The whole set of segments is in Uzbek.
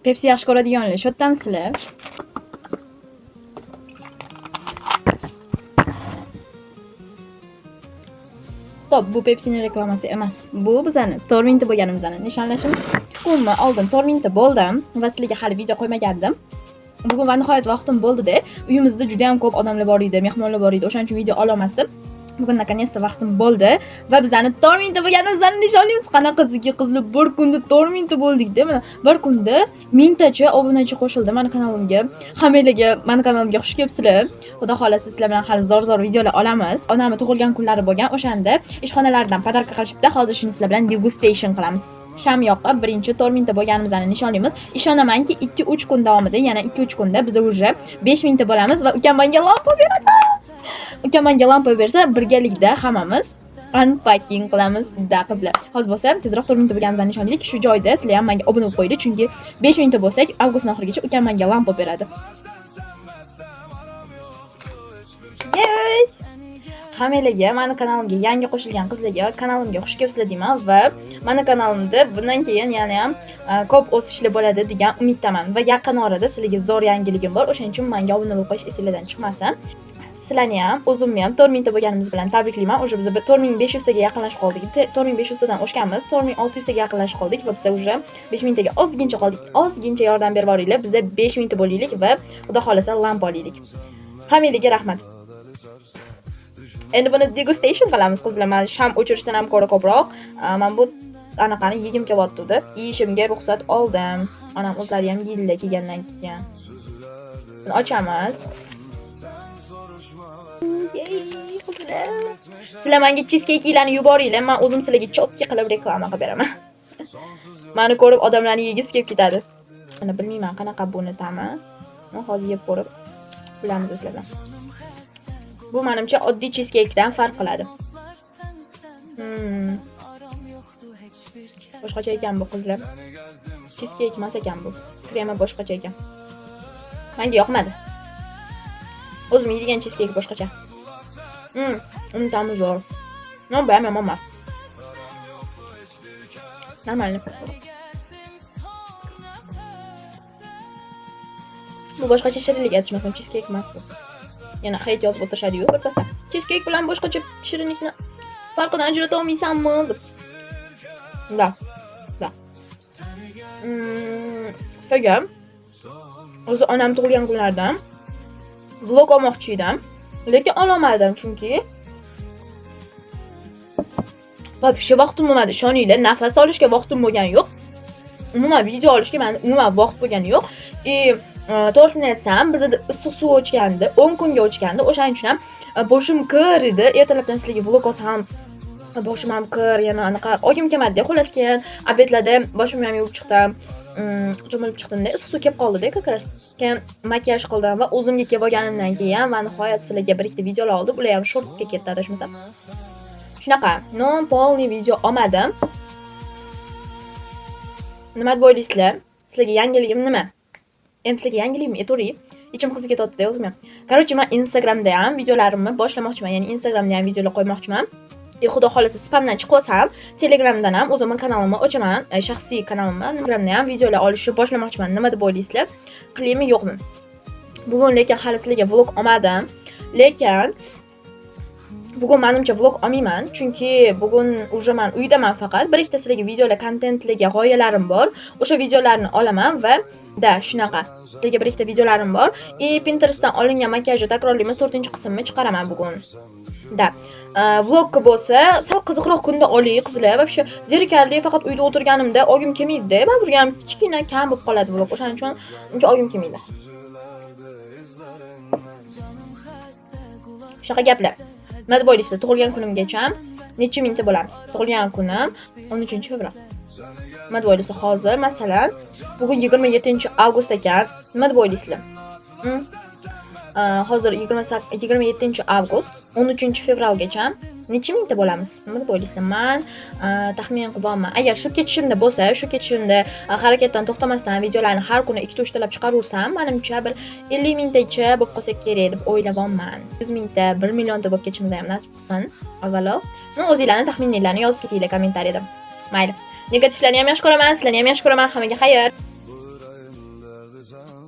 Pepsi yaxshi ko'radiganlar, shu yerdamisizlar? Stop, bu Pepsining reklamasi emas. Bu bizani torminti bo'lganimizni nishonlashimiz. Umuman oldin torminti bo'ldim va sizlarga hali video qo'ymagandim. Bugun va nihoyat vaqtim bo'ldi-da. Uyimizda juda ham ko'p odamlar bor edi, mehmonlar bor edi. O'shaning uchun video ola olmasdim. Bugun наконец-то vaqtim bo'ldi va bizani torminti bo'lganimizni nishonlaymiz. Qanaqasiga qizlar bir kunda torminti bo'ldik-da. Mana bir kunda mingtacha obunachi qo'shildi meni kanalimga. Hammalarga meni kanalimga xush kelibsizlar. Xudo xolasa sizlar bilan hali zo'r videolar olamiz. Onamning tug'ilgan kunlari bo'lgan. O'shanda ishxonalardan podarka qilishibdi. Hozir shuni sizlar bilan degustation qilamiz. Sham yoqib birinchi torminta bo'lganimizni nishonlaymiz. Ishonamanki 2-3 kun davomida, yana 2-3 kunda biz уже 5 mingta bo'lamiz va ukam menga lampa beradi. Ukam menga lampa bersa, birgalikda hammamiz unpacking qilamiz, da qizlar. Hozir bo'lsa, tezroq torminta bo'lganimizni nishonlaylik. Shu joyda sizlar ham menga obuna bo'lib qo'ydi, chunki 5 mingta bo'lsak, avgust oxirigacha ukam menga lampa beradi. Yes! Hammalarga, meni kanalimga yangi qo'shilgan qizlarga kanalimga xush kelibsizlar deyman va meni kanalimda bundan keyin yana ham ko'p o'sishlar bo'ladi degan umiddaman va yaqin orada sizlarga zo'r yangiligim bor. O'shaning uchun menga obuna bo'lib qo'yish esingizdan chiqmasin. Sizlarni ham, o'zimni ham torminta bo'lganimiz bilan tabriklayman. O'sha biz 4500 taga yaqinlashib qoldik. 4500 tadan oshganmiz, 4600 taga yaqinlashib qoldik va biz уже 5000 taga ozgincha qoldik. Ozgincha yordam berib boringlar. Biz 5000 ta bo'laylik va xudo xolasa lampa olaylik. Hammalarga rahmat. Endi buni degustation qilamiz qizlar. Men sham o'chirishdan ham ko'ra ko'proq men bu anaqani yegim kelyapti-da. Yeyishimga ruxsat oldim. Onam o'zlari ham yeydilar kelgandan keyin. Buni ochamiz. Sizlar menga cheesecake'larni yuboringlar. Men o'zim sizlarga chotki qilib reklama qilib beraman. Meni ko'rib odamlarning yegisi kelib ketadi. Mana bilmayman qanaqa buni ta'mi. Men hozir yeb ko'rib bilamiz sizlar. Bu menimcha oddiy cheesecake'dan farq qiladi. Boshqacha ekan bu qizlar. Cheesecake emas ekan bu. Krema boshqacha ekan. Menga yoqmadi. O'zim yeydigan cheesecake boshqacha. Uni ta'mi zo'r. Men be'mam emas. Normalniy. Bu boshqacha shirinlik aytishmasam cheesecake emas bu. Yana hayot yozib o'tirishadi-yu birpasda. Cheesecake bilan boshqacha shirinlikni farqini ajrata olmaysanmi deb. Da. Sagam. O'zi onam tug'ilgan kunlardan vlog olmoqchi edim, lekin ololmadim chunki Vobshe vaqtim bo'lmadi, ishoninglar, nafas olishga vaqtim bo'lgan yo'q. Umuman video olishga meni umuman vaqt bo'lgani yo'q. To'g'risini aytsam, bizda issiq suv o'chgandi, 10 kunga o'chgandi. O'shaning uchun ham boshim kir edi. Ertalabdan sizlarga vlog olsam, boshim ham kir, yana anaqa ogim kelmadi. Xullas keyin obedlarda boshimni ham yuvib chiqdim. Cho'milib chiqdim-da, issiq suv kelib qoldi-da, ko'kras. Keyin makiyaj qildim va o'zimga kelib olganimdan keyin va nihoyat sizlarga bir ikkita videolar oldim. Ular ham shortga ketdi, adashmasam. Shunaqa, non polni video olmadim. Nima deb o'ylaysizlar? Sizlarga yangiligim nima? Endi sizlarga yangiligim aytavering. Ichim qizib ketadi o'zim ham. Короче, men Instagramda ham videolarimni boshlamoqchiman. Ya'ni Instagramda ham videolar qo'ymoqchiman. Xudo xolasa spamdan chiqib olsam, Telegramdan ham o'zimning kanalimni ochaman, shaxsiy kanalimni. Telegramda ham videolar olishni boshlamoqchiman. Nima deb o'ylaysizlar? Qilaymi, yo'qmi? Bugun lekin hali sizlarga vlog olmadim. Lekin bugun menimcha vlog olmayman, chunki bugun уже men uydaman faqat. Bir ikkita sizlarga videolar, kontentlarga g'oyalarim bor. O'sha videolarni olaman va shunaqa. Sizlarga bir ikkita videolarim bor. Pinterestdan olingan makiyajni takrorlaymiz, 4-qismini chiqaraman bugun. Vlog bo'lsa, sal qiziqroq kunda oling qizlar. Va shu zerikarli faqat uyda o'tirganimda ogim kelmaydi-da. Men burga ham kichkina kam bo'lib qoladi vlog. O'shaning uchun uncha ogim kelmaydi. Shunaqa gaplar. Nima deb o'ylaysizlar? Tug'ilgan kunimgacha necha mingta bo'lamiz? Tug'ilgan kunim 13-fevral. Nima deb o'ylaysizlar? Hozir masalan, bugun 27-avgust ekan. Nima deb o'ylaysizlar? Hozir 27-avgust, 13-fevralgacha necha mingta bo'lamiz? Nima deb o'ylaysizlar? Men taxmin qilmoqman. Agar shu ketishimda bo'lsa, shu ketishimda harakatdan to'xtamasdan videolarni har kuni 2-3 talab chiqaraversam, menimcha bir 50 mingtacha bo'lib qolsa kerak deb o'ylayapman. 100 mingta, 1 millionta bo'lib ketishimiz ham nasib qilsin. Avvalo, o'zingizlarning taxmininglarni yozib ketinglar kommentariyada. Mayli. Negativlarni ham yaxshi ko'raman, sizlarni ham yaxshi ko'raman. Hammaga xayr.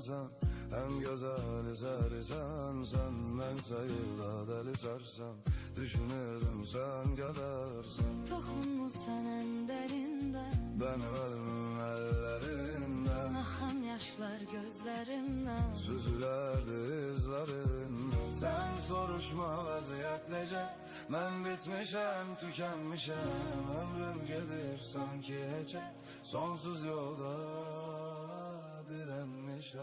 sen. Hem güzel esersen sen, ben sayıda deli sarsan. Düşünürdüm sen kadarsan. Toxunmu sen en derinden, benim ölümüm ellerinden. akan yaşlar gözlerimden, süzülerdi izlerinden. Sen soruşma vaziyet nece, ben bitmişem tükenmişem. Ömrüm gelir sanki hece, sonsuz yolda direnmişem.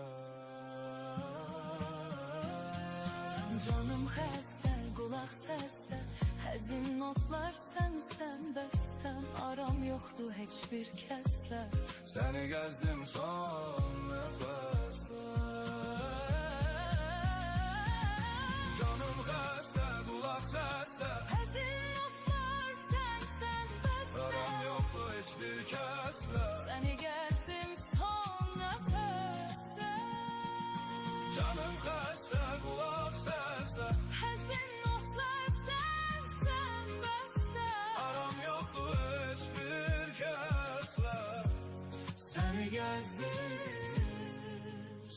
canım xəstə, qulaq səsdə, həzin notlar sənsən bəstəm, aram yoxdur heç bir kəslə. Seni gezdim son nefeste. Canım xəstə, qulaq səsdə, Həzin notlar sənsən bəstəm, aram yoxdur heç bir kəslə. səni gəzdim son nəfəsdə. Canım xəstə, qulaq səsdə, Həzin notlar sənsən bəstəm, aram yoxdur heç bir kəslə. Səni gəzdim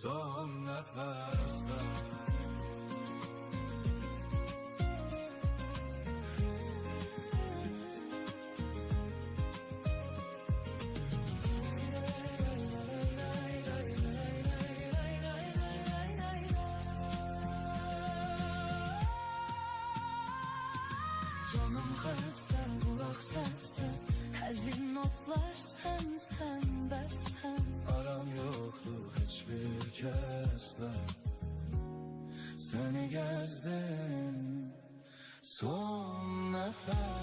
son nəfəsdə. canım xəstə, qulaq səsdə, həzin notlar sənsən bəstəm. Aram yoxdur heç bir kəslə. Səni gəzdim son nəfəsdə.